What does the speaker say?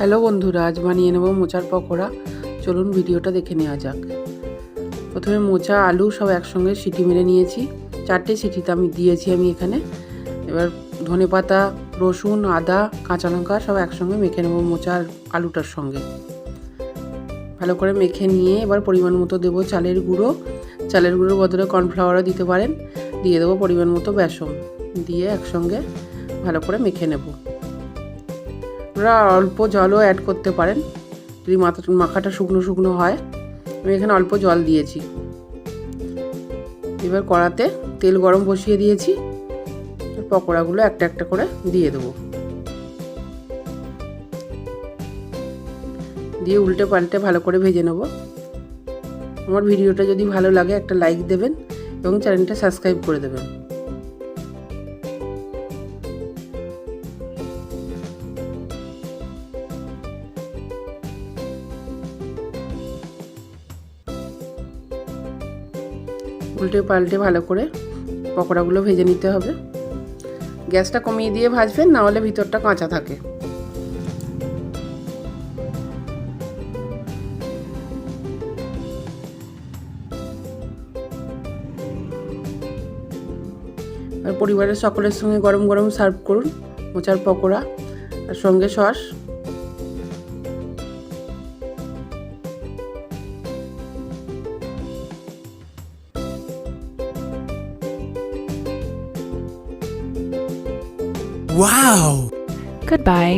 Hello বন্ধুরা, আজ বানিয়ে নেব মোচার পকোড়া। চলুন ভিডিওটা দেখে নেওয়া যাক। প্রথমে মোচা আলু সব একসঙ্গে সিটি মেরে নিয়েছি। 4টে সিটিতে আমি দিয়েছি এখানে। এবার ধনেপাতা, রসুন, আদা, কাঁচা লঙ্কা সব একসঙ্গে মেখে নেব মোচার আলুটার সঙ্গে। ভালো করে মেখে নিয়ে এবার পরিমাণ মতো দেবো চালের গুঁড়ো। চালের গুঁড়োর বদলে কর্নফ্লাওয়ারও দিতে পারেন। দিয়ে দেবো পরিমাণ মতো বেসন, দিয়ে একসঙ্গে ভালো করে মেখে নেব। আপনারা অল্প জলও অ্যাড করতে পারেন যদি মাখাটা শুকনো শুকনো হয়। আমি এখানে অল্প জল দিয়েছি। এবার কড়াতে তেল গরম বসিয়ে দিয়েছি। পকোড়াগুলো একটা একটা করে দিয়ে দেবো, দিয়ে উল্টে পাল্টে ভালো করে ভেজে নেব। আমার ভিডিওটা যদি ভালো লাগে একটা লাইক দেবেন এবং চ্যানেলটা সাবস্ক্রাইব করে দেবেন। উল্টে পাল্টে ভালো করে পকোড়াগুলো ভেজে নিতে হবে। গ্যাসটা কমিয়ে দিয়ে ভাজবেন, না হলে ভিতরটা কাঁচা থাকে। আর পরিবারের সকলের সঙ্গে গরম গরম সার্ভ করুন মোচার পকোড়া, আর সঙ্গে সস। Wow! Goodbye.